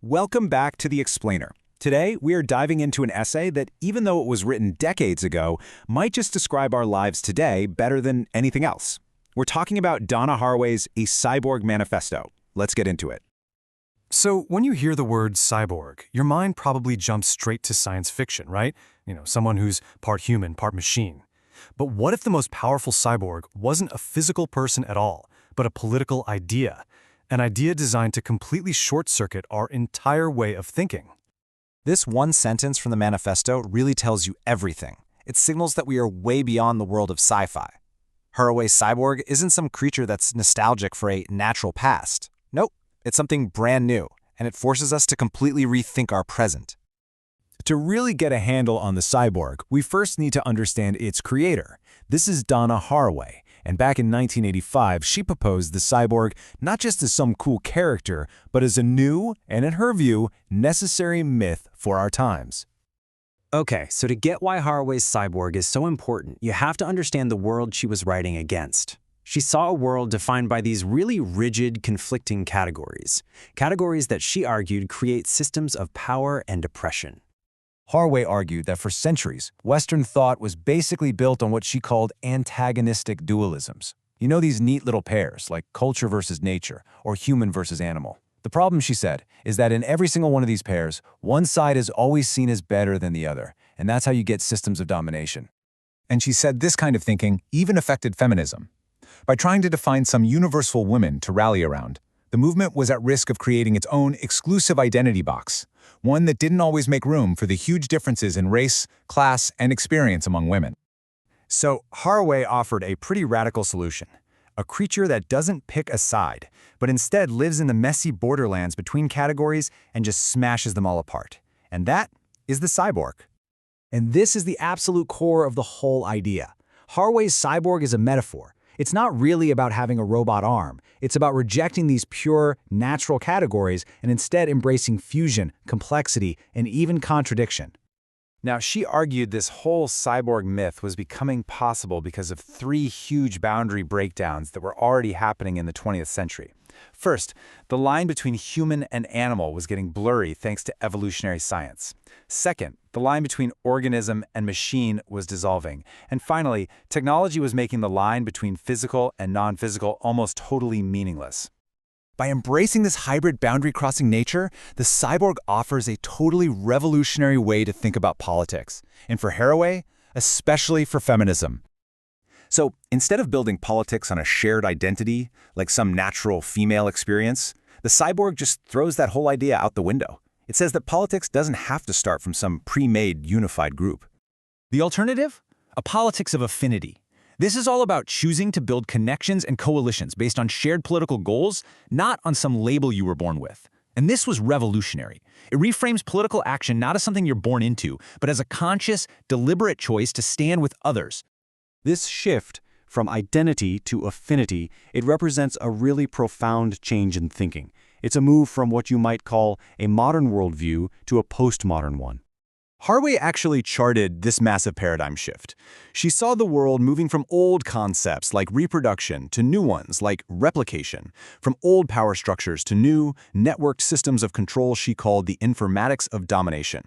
Welcome back to The Explainer. Today, we are diving into an essay that, even though it was written decades ago, might just describe our lives today better than anything else. We're talking about Donna Haraway's A Cyborg Manifesto. Let's get into it. So when you hear the word cyborg, your mind probably jumps straight to science fiction, right? Someone who's part human, part machine. But what if the most powerful cyborg wasn't a physical person at all, but a political idea? An idea designed to completely short-circuit our entire way of thinking. This one sentence from the manifesto really tells you everything. It signals that we are way beyond the world of sci-fi. Haraway's cyborg isn't some creature that's nostalgic for a natural past. Nope, it's something brand new, and it forces us to completely rethink our present. To really get a handle on the cyborg, we first need to understand its creator. This is Donna Haraway, and back in 1985, she proposed the cyborg not just as some cool character, but as a new, and in her view, necessary myth for our times. Okay, so to get why Haraway's cyborg is so important, you have to understand the world she was writing against. She saw a world defined by these really rigid, conflicting categories. Categories that she argued create systems of power and oppression. Haraway argued that for centuries, Western thought was basically built on what she called antagonistic dualisms. You know, these neat little pairs, like culture versus nature, or human versus animal. The problem, she said, is that in every single one of these pairs, one side is always seen as better than the other, and that's how you get systems of domination. And she said this kind of thinking even affected feminism. By trying to define some universal women to rally around, the movement was at risk of creating its own exclusive identity box, one that didn't always make room for the huge differences in race, class, and experience among women. So Haraway offered a pretty radical solution, a creature that doesn't pick a side, but instead lives in the messy borderlands between categories and just smashes them all apart. And that is the cyborg. And this is the absolute core of the whole idea. Haraway's cyborg is a metaphor. It's not really about having a robot arm. It's about rejecting these pure, natural categories and instead embracing fusion, complexity, and even contradiction. Now, she argued this whole cyborg myth was becoming possible because of three huge boundary breakdowns that were already happening in the 20th century. First, the line between human and animal was getting blurry thanks to evolutionary science. Second, the line between organism and machine was dissolving. And finally, technology was making the line between physical and non-physical almost totally meaningless. By embracing this hybrid boundary-crossing nature, the cyborg offers a totally revolutionary way to think about politics. And for Haraway, especially for feminism. So instead of building politics on a shared identity, like some natural female experience, the cyborg just throws that whole idea out the window. It says that politics doesn't have to start from some pre-made unified group. The alternative? A politics of affinity. This is all about choosing to build connections and coalitions based on shared political goals, not on some label you were born with. And this was revolutionary. It reframes political action not as something you're born into, but as a conscious, deliberate choice to stand with others. This shift from identity to affinity, it represents a really profound change in thinking. It's a move from what you might call a modern worldview to a postmodern one. Haraway actually charted this massive paradigm shift. She saw the world moving from old concepts like reproduction to new ones like replication, from old power structures to new, networked systems of control she called the informatics of domination.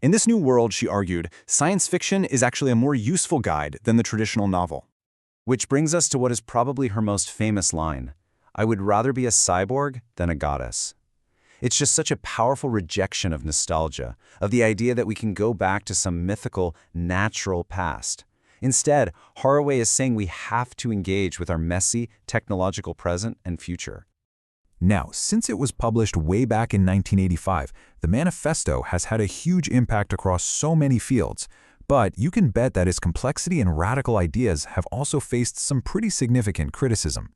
In this new world, she argued, science fiction is actually a more useful guide than the traditional novel. Which brings us to what is probably her most famous line, "I would rather be a cyborg than a goddess." It's just such a powerful rejection of nostalgia, of the idea that we can go back to some mythical, natural past. Instead, Haraway is saying we have to engage with our messy, technological present and future. Now, since it was published way back in 1985, the manifesto has had a huge impact across so many fields. But you can bet that its complexity and radical ideas have also faced some pretty significant criticism.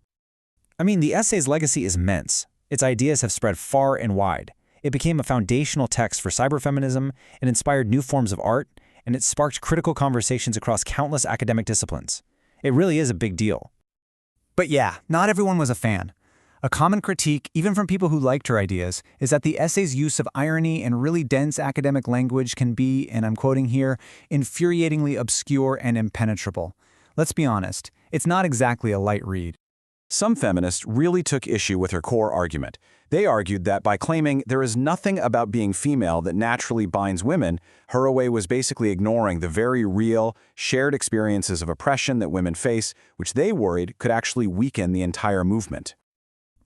I mean, the essay's legacy is immense. Its ideas have spread far and wide. It became a foundational text for cyberfeminism, it inspired new forms of art, and it sparked critical conversations across countless academic disciplines. It really is a big deal. But yeah, not everyone was a fan. A common critique, even from people who liked her ideas, is that the essay's use of irony and really dense academic language can be, and I'm quoting here, infuriatingly obscure and impenetrable. Let's be honest, it's not exactly a light read. Some feminists really took issue with her core argument. They argued that by claiming there is nothing about being female that naturally binds women, Haraway was basically ignoring the very real, shared experiences of oppression that women face, which they worried could actually weaken the entire movement.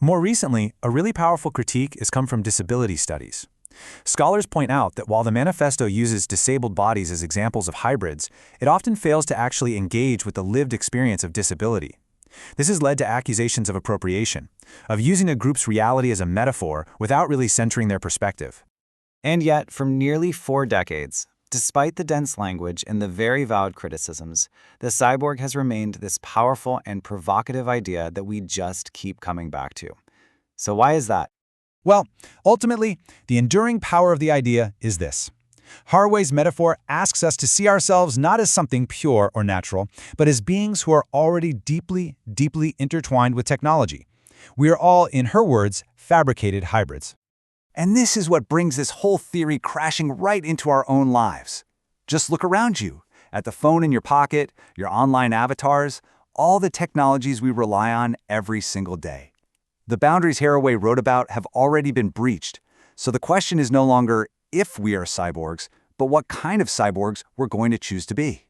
More recently, a really powerful critique has come from disability studies. Scholars point out that while the manifesto uses disabled bodies as examples of hybrids, it often fails to actually engage with the lived experience of disability. This has led to accusations of appropriation, of using a group's reality as a metaphor without really centering their perspective. And yet, for nearly 4 decades, despite the dense language and the very valid criticisms, the cyborg has remained this powerful and provocative idea that we just keep coming back to. So why is that? Well, ultimately, the enduring power of the idea is this. Haraway's metaphor asks us to see ourselves not as something pure or natural, but as beings who are already deeply, deeply intertwined with technology. We are all, in her words, fabricated hybrids. And this is what brings this whole theory crashing right into our own lives. Just look around you, at the phone in your pocket, your online avatars, all the technologies we rely on every single day. The boundaries Haraway wrote about have already been breached, so the question is no longer if we are cyborgs, but what kind of cyborgs we're going to choose to be.